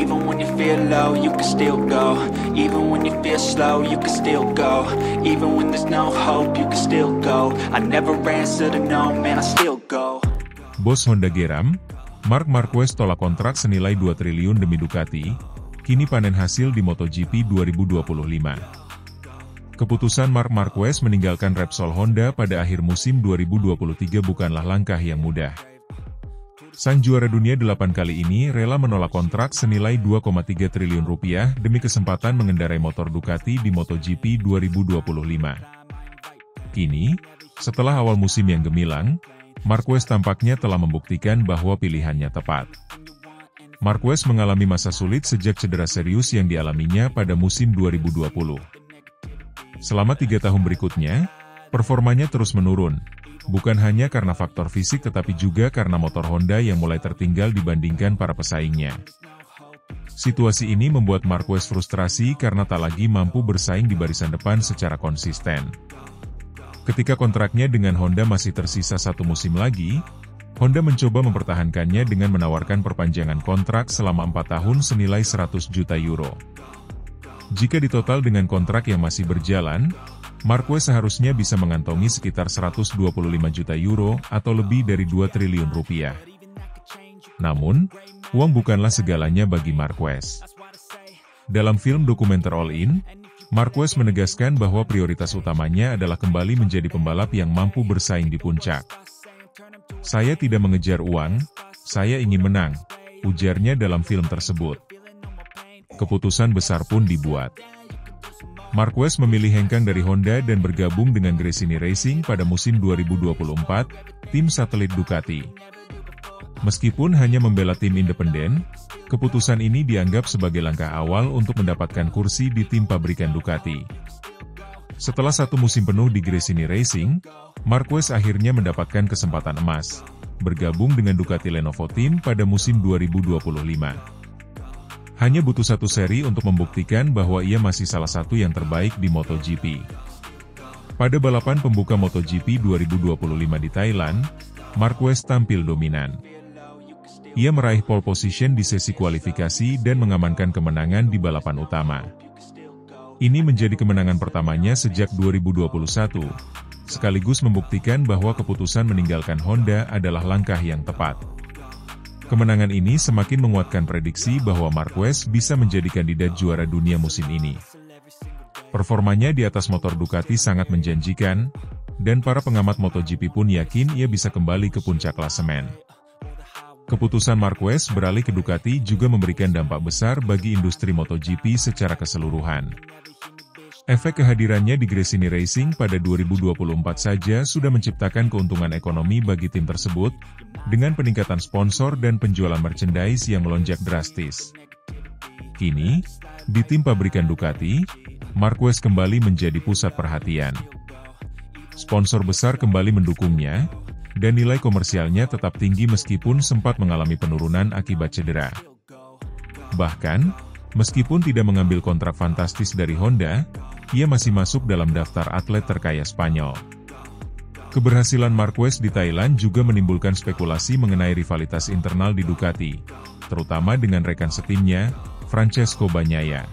Even when you feel low, you can still go. Even when you feel slow, you can still go. Even when there's no hope, you can still go. I never answer to no, man, I still go. Bos Honda geram, Marc Marquez tolak kontrak senilai 2 triliun demi Ducati, kini panen hasil di MotoGP 2025. Keputusan Marc Marquez meninggalkan Repsol Honda pada akhir musim 2023 bukanlah langkah yang mudah. Sang juara dunia 8 kali ini rela menolak kontrak senilai 2,3 triliun rupiah demi kesempatan mengendarai motor Ducati di MotoGP 2025. Kini, setelah awal musim yang gemilang, Marquez tampaknya telah membuktikan bahwa pilihannya tepat. Marquez mengalami masa sulit sejak cedera serius yang dialaminya pada musim 2020. Selama 3 tahun berikutnya, performanya terus menurun, bukan hanya karena faktor fisik tetapi juga karena motor Honda yang mulai tertinggal dibandingkan para pesaingnya. Situasi ini membuat Marquez frustrasi karena tak lagi mampu bersaing di barisan depan secara konsisten. Ketika kontraknya dengan Honda masih tersisa 1 musim lagi, Honda mencoba mempertahankannya dengan menawarkan perpanjangan kontrak selama 4 tahun senilai 100 juta euro. Jika ditotal dengan kontrak yang masih berjalan, Marquez seharusnya bisa mengantongi sekitar 125 juta euro atau lebih dari 2 triliun rupiah. Namun, uang bukanlah segalanya bagi Marquez. Dalam film dokumenter All In, Marquez menegaskan bahwa prioritas utamanya adalah kembali menjadi pembalap yang mampu bersaing di puncak. "Saya tidak mengejar uang, saya ingin menang," ujarnya dalam film tersebut. Keputusan besar pun dibuat. Marquez memilih hengkang dari Honda dan bergabung dengan Gresini Racing pada musim 2024, tim satelit Ducati. Meskipun hanya membela tim independen, keputusan ini dianggap sebagai langkah awal untuk mendapatkan kursi di tim pabrikan Ducati. Setelah 1 musim penuh di Gresini Racing, Marquez akhirnya mendapatkan kesempatan emas, bergabung dengan Ducati Lenovo Team pada musim 2025. Hanya butuh 1 seri untuk membuktikan bahwa ia masih salah satu yang terbaik di MotoGP. Pada balapan pembuka MotoGP 2025 di Thailand, Marquez tampil dominan. Ia meraih pole position di sesi kualifikasi dan mengamankan kemenangan di balapan utama. Ini menjadi kemenangan pertamanya sejak 2021, sekaligus membuktikan bahwa keputusan meninggalkan Honda adalah langkah yang tepat. Kemenangan ini semakin menguatkan prediksi bahwa Marquez bisa menjadi kandidat juara dunia musim ini. Performanya di atas motor Ducati sangat menjanjikan, dan para pengamat MotoGP pun yakin ia bisa kembali ke puncak klasemen. Keputusan Marquez beralih ke Ducati juga memberikan dampak besar bagi industri MotoGP secara keseluruhan. Efek kehadirannya di Gresini Racing pada 2024 saja sudah menciptakan keuntungan ekonomi bagi tim tersebut, dengan peningkatan sponsor dan penjualan merchandise yang melonjak drastis. Kini, di tim pabrikan Ducati, Marquez kembali menjadi pusat perhatian. Sponsor besar kembali mendukungnya, dan nilai komersialnya tetap tinggi meskipun sempat mengalami penurunan akibat cedera. Bahkan, meskipun tidak mengambil kontrak fantastis dari Honda, ia masih masuk dalam daftar atlet terkaya Spanyol. Keberhasilan Marquez di Thailand juga menimbulkan spekulasi mengenai rivalitas internal di Ducati, terutama dengan rekan setimnya, Francesco Bagnaia.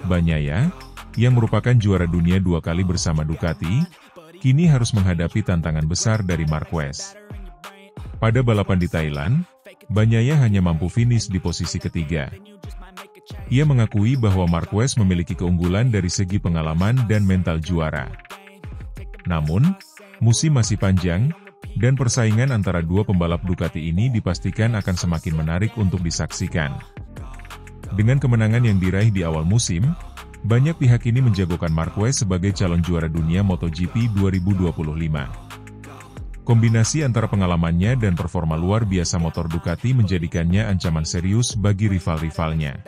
Bagnaia, yang merupakan juara dunia 2 kali bersama Ducati, kini harus menghadapi tantangan besar dari Marquez. Pada balapan di Thailand, Bagnaia hanya mampu finish di posisi ketiga. Ia mengakui bahwa Marquez memiliki keunggulan dari segi pengalaman dan mental juara. Namun, musim masih panjang, dan persaingan antara 2 pembalap Ducati ini dipastikan akan semakin menarik untuk disaksikan. Dengan kemenangan yang diraih di awal musim, banyak pihak ini menjagokan Marquez sebagai calon juara dunia MotoGP 2025. Kombinasi antara pengalamannya dan performa luar biasa motor Ducati menjadikannya ancaman serius bagi rival-rivalnya.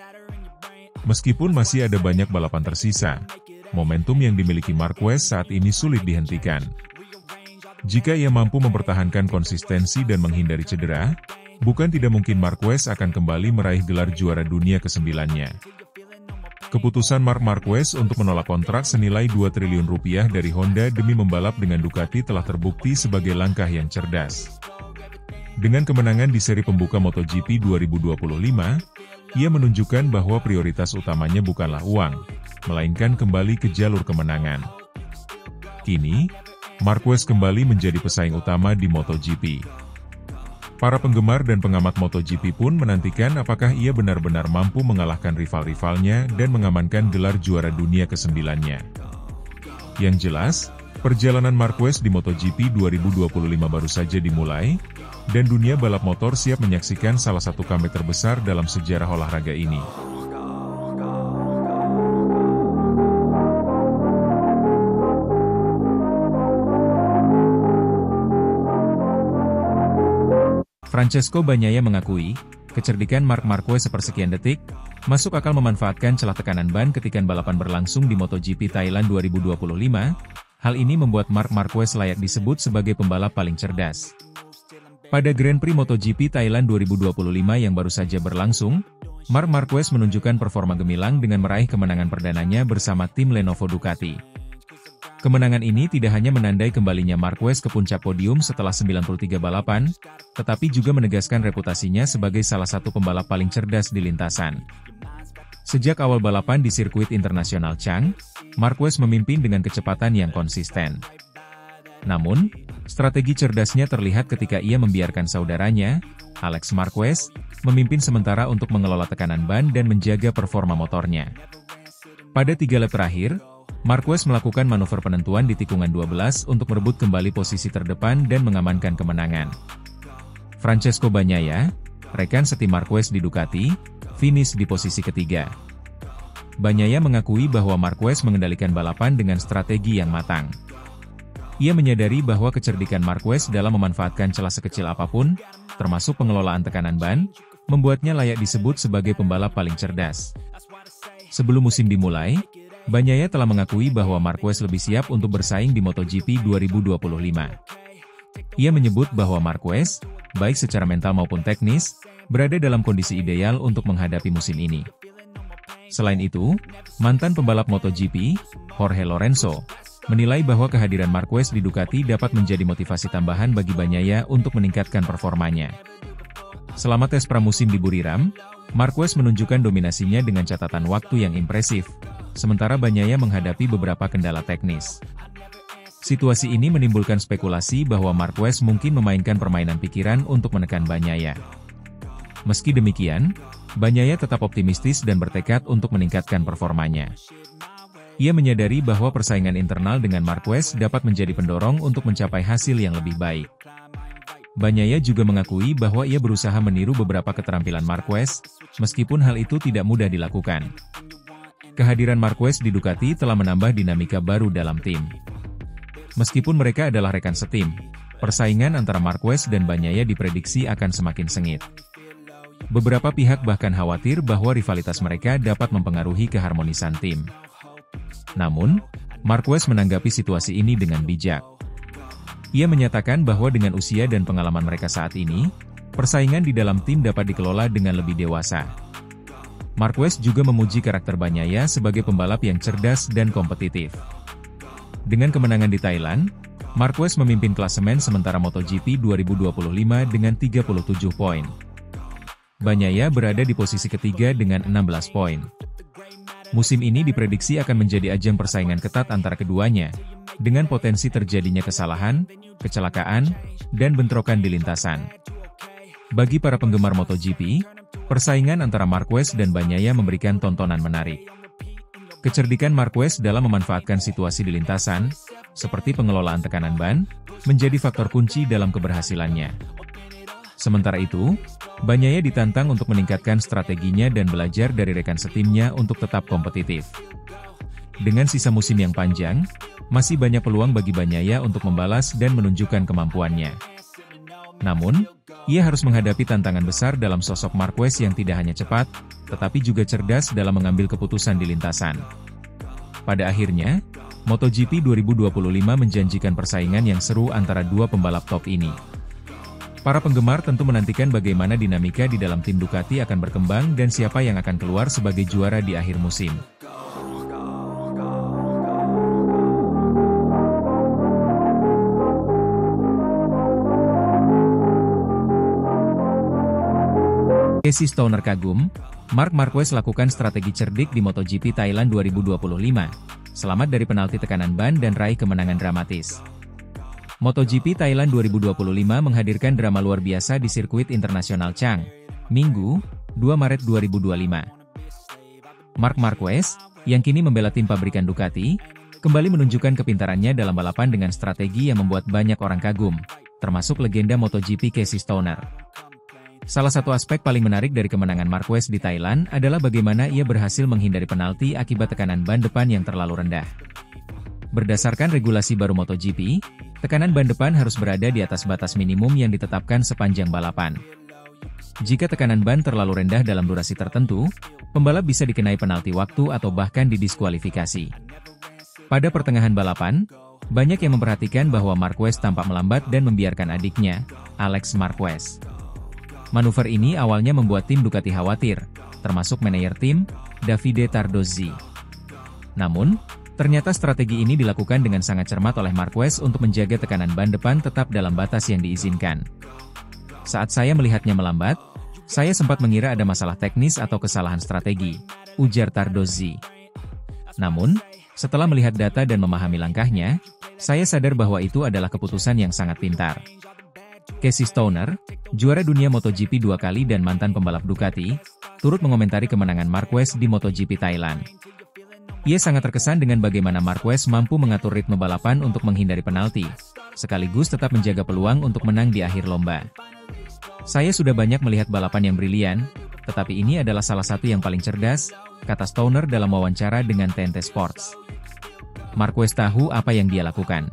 Meskipun masih ada banyak balapan tersisa, momentum yang dimiliki Marquez saat ini sulit dihentikan. Jika ia mampu mempertahankan konsistensi dan menghindari cedera, bukan tidak mungkin Marquez akan kembali meraih gelar juara dunia ke-9-nya. Keputusan Marc Marquez untuk menolak kontrak senilai 2 triliun rupiah dari Honda demi membalap dengan Ducati telah terbukti sebagai langkah yang cerdas. Dengan kemenangan di seri pembuka MotoGP 2025, Ia menunjukkan bahwa prioritas utamanya bukanlah uang, melainkan kembali ke jalur kemenangan. Kini, Marquez kembali menjadi pesaing utama di MotoGP. Para penggemar dan pengamat MotoGP pun menantikan apakah ia benar-benar mampu mengalahkan rival-rivalnya dan mengamankan gelar juara dunia ke-9-nya. Yang jelas, perjalanan Marquez di MotoGP 2025 baru saja dimulai, dan dunia balap motor siap menyaksikan salah satu comeback terbesar dalam sejarah olahraga ini. Francesco Bagnaia mengakui, kecerdikan Marc Marquez sepersekian detik, masuk akal memanfaatkan celah tekanan ban ketika balapan berlangsung di MotoGP Thailand 2025, hal ini membuat Marc Marquez layak disebut sebagai pembalap paling cerdas. Pada Grand Prix MotoGP Thailand 2025 yang baru saja berlangsung, Marc Marquez menunjukkan performa gemilang dengan meraih kemenangan perdananya bersama tim Lenovo Ducati. Kemenangan ini tidak hanya menandai kembalinya Marquez ke puncak podium setelah 93 balapan, tetapi juga menegaskan reputasinya sebagai salah satu pembalap paling cerdas di lintasan. Sejak awal balapan di sirkuit internasional Chang, Marquez memimpin dengan kecepatan yang konsisten. Namun, strategi cerdasnya terlihat ketika ia membiarkan saudaranya, Alex Marquez, memimpin sementara untuk mengelola tekanan ban dan menjaga performa motornya. Pada 3 lap terakhir, Marquez melakukan manuver penentuan di tikungan 12 untuk merebut kembali posisi terdepan dan mengamankan kemenangan. Francesco Bagnaia, rekan setim Marquez di Ducati, finish di posisi ketiga. Bagnaia mengakui bahwa Marquez mengendalikan balapan dengan strategi yang matang. Ia menyadari bahwa kecerdikan Marquez dalam memanfaatkan celah sekecil apapun, termasuk pengelolaan tekanan ban, membuatnya layak disebut sebagai pembalap paling cerdas. Sebelum musim dimulai, Bagnaia telah mengakui bahwa Marquez lebih siap untuk bersaing di MotoGP 2025. Ia menyebut bahwa Marquez, baik secara mental maupun teknis, berada dalam kondisi ideal untuk menghadapi musim ini. Selain itu, mantan pembalap MotoGP, Jorge Lorenzo, menilai bahwa kehadiran Marquez di Ducati dapat menjadi motivasi tambahan bagi Bagnaia untuk meningkatkan performanya. Selama tes pramusim di Buriram, Marquez menunjukkan dominasinya dengan catatan waktu yang impresif, sementara Bagnaia menghadapi beberapa kendala teknis. Situasi ini menimbulkan spekulasi bahwa Marquez mungkin memainkan permainan pikiran untuk menekan Bagnaia. Meski demikian, Bagnaia tetap optimistis dan bertekad untuk meningkatkan performanya. Ia menyadari bahwa persaingan internal dengan Marquez dapat menjadi pendorong untuk mencapai hasil yang lebih baik. Bagnaia juga mengakui bahwa ia berusaha meniru beberapa keterampilan Marquez, meskipun hal itu tidak mudah dilakukan. Kehadiran Marquez di Ducati telah menambah dinamika baru dalam tim. Meskipun mereka adalah rekan setim, persaingan antara Marquez dan Bagnaia diprediksi akan semakin sengit. Beberapa pihak bahkan khawatir bahwa rivalitas mereka dapat mempengaruhi keharmonisan tim. Namun, Marquez menanggapi situasi ini dengan bijak. Ia menyatakan bahwa dengan usia dan pengalaman mereka saat ini, persaingan di dalam tim dapat dikelola dengan lebih dewasa. Marquez juga memuji karakter Bagnaia sebagai pembalap yang cerdas dan kompetitif. Dengan kemenangan di Thailand, Marquez memimpin klasemen sementara MotoGP 2025 dengan 37 poin. Bagnaia berada di posisi ketiga dengan 16 poin. Musim ini diprediksi akan menjadi ajang persaingan ketat antara keduanya, dengan potensi terjadinya kesalahan, kecelakaan, dan bentrokan di lintasan. Bagi para penggemar MotoGP, persaingan antara Marquez dan Bagnaia memberikan tontonan menarik. Kecerdikan Marquez dalam memanfaatkan situasi di lintasan, seperti pengelolaan tekanan ban, menjadi faktor kunci dalam keberhasilannya. Sementara itu, Bagnaia ditantang untuk meningkatkan strateginya dan belajar dari rekan setimnya untuk tetap kompetitif. Dengan sisa musim yang panjang, masih banyak peluang bagi Bagnaia untuk membalas dan menunjukkan kemampuannya. Namun, ia harus menghadapi tantangan besar dalam sosok Marquez yang tidak hanya cepat, tetapi juga cerdas dalam mengambil keputusan di lintasan. Pada akhirnya, MotoGP 2025 menjanjikan persaingan yang seru antara dua pembalap top ini. Para penggemar tentu menantikan bagaimana dinamika di dalam tim Ducati akan berkembang dan siapa yang akan keluar sebagai juara di akhir musim. Casey Stoner kagum, Marc Marquez lakukan strategi cerdik di MotoGP Thailand 2025, selamat dari penalti tekanan ban dan raih kemenangan dramatis. MotoGP Thailand 2025 menghadirkan drama luar biasa di sirkuit internasional Chang, Minggu, 2 Maret 2025. Marc Marquez, yang kini membela tim pabrikan Ducati, kembali menunjukkan kepintarannya dalam balapan dengan strategi yang membuat banyak orang kagum, termasuk legenda MotoGP Casey Stoner. Salah satu aspek paling menarik dari kemenangan Marquez di Thailand adalah bagaimana ia berhasil menghindari penalti akibat tekanan ban depan yang terlalu rendah. Berdasarkan regulasi baru MotoGP, tekanan ban depan harus berada di atas batas minimum yang ditetapkan sepanjang balapan. Jika tekanan ban terlalu rendah dalam durasi tertentu, pembalap bisa dikenai penalti waktu atau bahkan didiskualifikasi. Pada pertengahan balapan, banyak yang memperhatikan bahwa Marquez tampak melambat dan membiarkan adiknya, Alex Marquez. Manuver ini awalnya membuat tim Ducati khawatir, termasuk manajer tim, Davide Tardozzi. Namun, ternyata strategi ini dilakukan dengan sangat cermat oleh Marquez untuk menjaga tekanan ban depan tetap dalam batas yang diizinkan. Saat saya melihatnya melambat, saya sempat mengira ada masalah teknis atau kesalahan strategi, ujar Tardozzi. Namun, setelah melihat data dan memahami langkahnya, saya sadar bahwa itu adalah keputusan yang sangat pintar. Casey Stoner, juara dunia MotoGP 2 kali dan mantan pembalap Ducati, turut mengomentari kemenangan Marquez di MotoGP Thailand. Ia sangat terkesan dengan bagaimana Marquez mampu mengatur ritme balapan untuk menghindari penalti, sekaligus tetap menjaga peluang untuk menang di akhir lomba. Saya sudah banyak melihat balapan yang brilian, tetapi ini adalah salah satu yang paling cerdas, kata Stoner dalam wawancara dengan TNT Sports. Marquez tahu apa yang dia lakukan.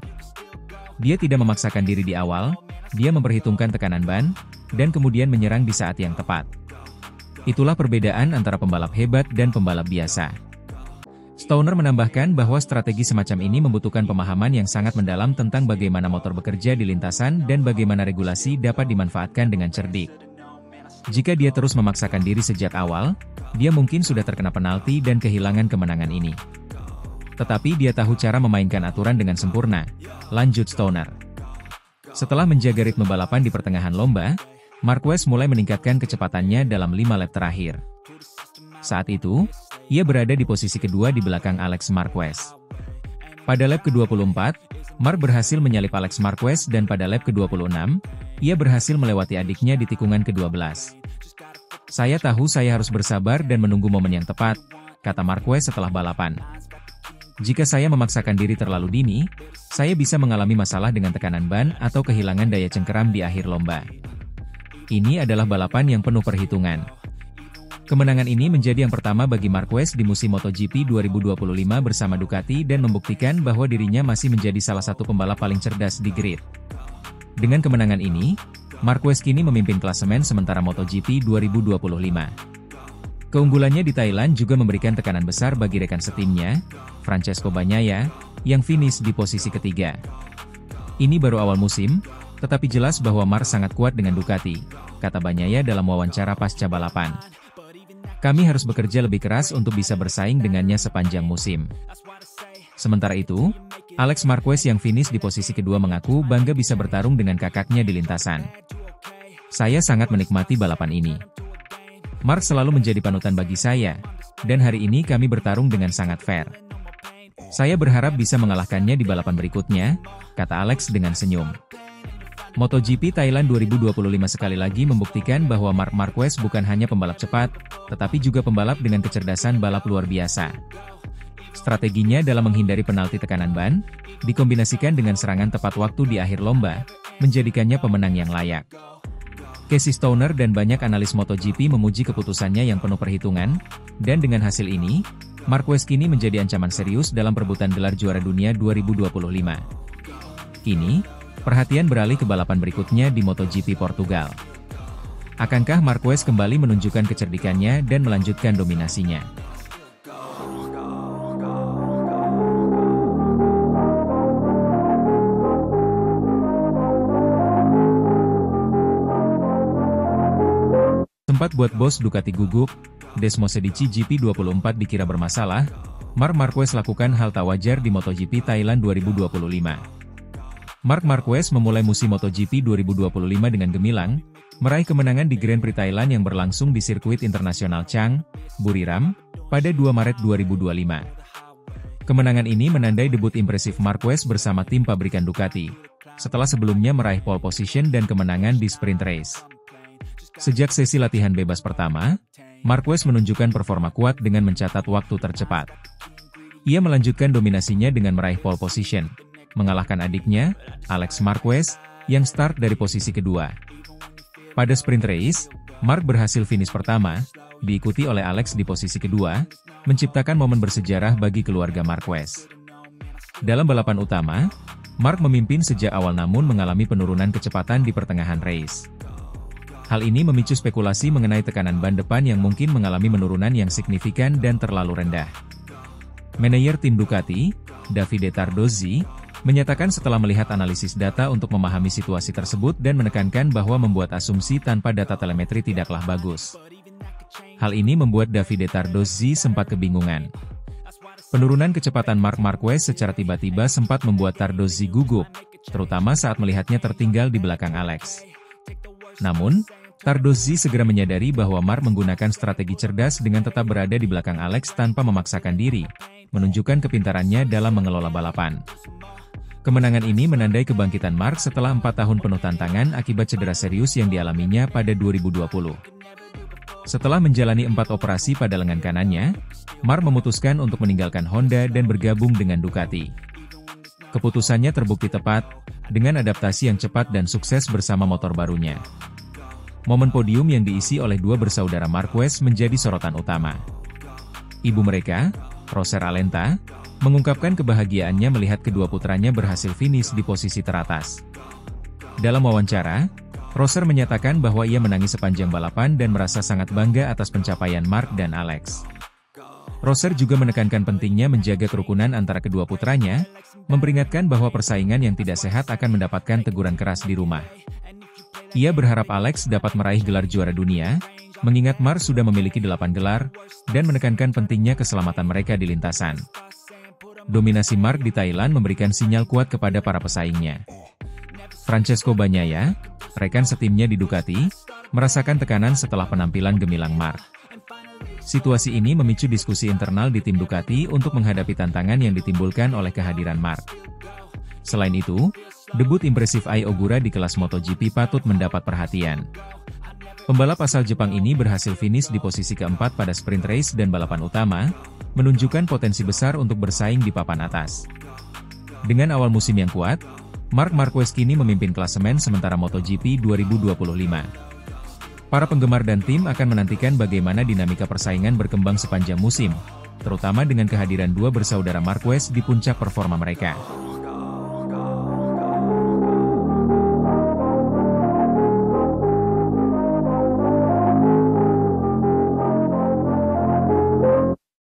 Dia tidak memaksakan diri di awal, dia memperhitungkan tekanan ban, dan kemudian menyerang di saat yang tepat. Itulah perbedaan antara pembalap hebat dan pembalap biasa. Stoner menambahkan bahwa strategi semacam ini membutuhkan pemahaman yang sangat mendalam tentang bagaimana motor bekerja di lintasan dan bagaimana regulasi dapat dimanfaatkan dengan cerdik. Jika dia terus memaksakan diri sejak awal, dia mungkin sudah terkena penalti dan kehilangan kemenangan ini. Tetapi dia tahu cara memainkan aturan dengan sempurna, lanjut Stoner. Setelah menjaga ritme balapan di pertengahan lomba, Marquez mulai meningkatkan kecepatannya dalam 5 lap terakhir. Saat itu, ia berada di posisi kedua di belakang Alex Marquez. Pada lap ke-24, Marc berhasil menyalip Alex Marquez dan pada lap ke-26, ia berhasil melewati adiknya di tikungan ke-12. Saya tahu saya harus bersabar dan menunggu momen yang tepat, kata Marquez setelah balapan. Jika saya memaksakan diri terlalu dini, saya bisa mengalami masalah dengan tekanan ban atau kehilangan daya cengkeram di akhir lomba. Ini adalah balapan yang penuh perhitungan. Kemenangan ini menjadi yang pertama bagi Marquez di musim MotoGP 2025 bersama Ducati dan membuktikan bahwa dirinya masih menjadi salah satu pembalap paling cerdas di grid. Dengan kemenangan ini, Marquez kini memimpin klasemen sementara MotoGP 2025. Keunggulannya di Thailand juga memberikan tekanan besar bagi rekan setimnya, Francesco Bagnaia, yang finish di posisi ketiga. Ini baru awal musim, tetapi jelas bahwa Marc sangat kuat dengan Ducati, kata Bagnaia dalam wawancara pasca balapan. Kami harus bekerja lebih keras untuk bisa bersaing dengannya sepanjang musim. Sementara itu, Alex Marquez yang finish di posisi kedua mengaku bangga bisa bertarung dengan kakaknya di lintasan. Saya sangat menikmati balapan ini. Marc selalu menjadi panutan bagi saya, dan hari ini kami bertarung dengan sangat fair. Saya berharap bisa mengalahkannya di balapan berikutnya, kata Alex dengan senyum. MotoGP Thailand 2025 sekali lagi membuktikan bahwa Marc Marquez bukan hanya pembalap cepat, tetapi juga pembalap dengan kecerdasan balap luar biasa. Strateginya dalam menghindari penalti tekanan ban, dikombinasikan dengan serangan tepat waktu di akhir lomba, menjadikannya pemenang yang layak. Casey Stoner dan banyak analis MotoGP memuji keputusannya yang penuh perhitungan, dan dengan hasil ini, Marquez kini menjadi ancaman serius dalam perebutan gelar juara dunia 2025. Kini, perhatian beralih ke balapan berikutnya di MotoGP Portugal. Akankah Marquez kembali menunjukkan kecerdikannya dan melanjutkan dominasinya? Sempat buat bos Ducati gugup, Desmosedici GP24 dikira bermasalah, Marc Marquez lakukan hal tak wajar di MotoGP Thailand 2025. Marc Marquez memulai musim MotoGP 2025 dengan gemilang, meraih kemenangan di Grand Prix Thailand yang berlangsung di sirkuit internasional Chang, Buriram, pada 2 Maret 2025. Kemenangan ini menandai debut impresif Marquez bersama tim pabrikan Ducati, setelah sebelumnya meraih pole position dan kemenangan di sprint race. Sejak sesi latihan bebas pertama, Marquez menunjukkan performa kuat dengan mencatat waktu tercepat. Ia melanjutkan dominasinya dengan meraih pole position, mengalahkan adiknya, Alex Marquez, yang start dari posisi kedua. Pada sprint race, Mark berhasil finish pertama, diikuti oleh Alex di posisi kedua, menciptakan momen bersejarah bagi keluarga Marquez. Dalam balapan utama, Mark memimpin sejak awal namun mengalami penurunan kecepatan di pertengahan race. Hal ini memicu spekulasi mengenai tekanan ban depan yang mungkin mengalami penurunan yang signifikan dan terlalu rendah. Manajer tim Ducati, Davide Tardozzi, menyatakan setelah melihat analisis data untuk memahami situasi tersebut dan menekankan bahwa membuat asumsi tanpa data telemetri tidaklah bagus. Hal ini membuat Davide Tardozzi sempat kebingungan. Penurunan kecepatan Marc Marquez secara tiba-tiba sempat membuat Tardozzi gugup, terutama saat melihatnya tertinggal di belakang Alex. Namun, Tardozzi segera menyadari bahwa Marc menggunakan strategi cerdas dengan tetap berada di belakang Alex tanpa memaksakan diri, menunjukkan kepintarannya dalam mengelola balapan. Kemenangan ini menandai kebangkitan Mark setelah 4 tahun penuh tantangan akibat cedera serius yang dialaminya pada 2020. Setelah menjalani 4 operasi pada lengan kanannya, Mark memutuskan untuk meninggalkan Honda dan bergabung dengan Ducati. Keputusannya terbukti tepat, dengan adaptasi yang cepat dan sukses bersama motor barunya. Momen podium yang diisi oleh dua bersaudara Marquez menjadi sorotan utama. Ibu mereka, Roser Alenta, mengungkapkan kebahagiaannya melihat kedua putranya berhasil finish di posisi teratas. Dalam wawancara, Roser menyatakan bahwa ia menangis sepanjang balapan dan merasa sangat bangga atas pencapaian Mark dan Alex. Roser juga menekankan pentingnya menjaga kerukunan antara kedua putranya, memperingatkan bahwa persaingan yang tidak sehat akan mendapatkan teguran keras di rumah. Ia berharap Alex dapat meraih gelar juara dunia, mengingat Mark sudah memiliki 8 gelar, dan menekankan pentingnya keselamatan mereka di lintasan. Dominasi Mark di Thailand memberikan sinyal kuat kepada para pesaingnya. Francesco Bagnaia, rekan setimnya di Ducati, merasakan tekanan setelah penampilan gemilang Mark. Situasi ini memicu diskusi internal di tim Ducati untuk menghadapi tantangan yang ditimbulkan oleh kehadiran Mark. Selain itu, debut impresif Ai Ogura di kelas MotoGP patut mendapat perhatian. Pembalap asal Jepang ini berhasil finish di posisi keempat pada sprint race dan balapan utama, menunjukkan potensi besar untuk bersaing di papan atas. Dengan awal musim yang kuat, Marc Marquez kini memimpin klasemen sementara MotoGP 2025. Para penggemar dan tim akan menantikan bagaimana dinamika persaingan berkembang sepanjang musim, terutama dengan kehadiran dua bersaudara Marquez di puncak performa mereka.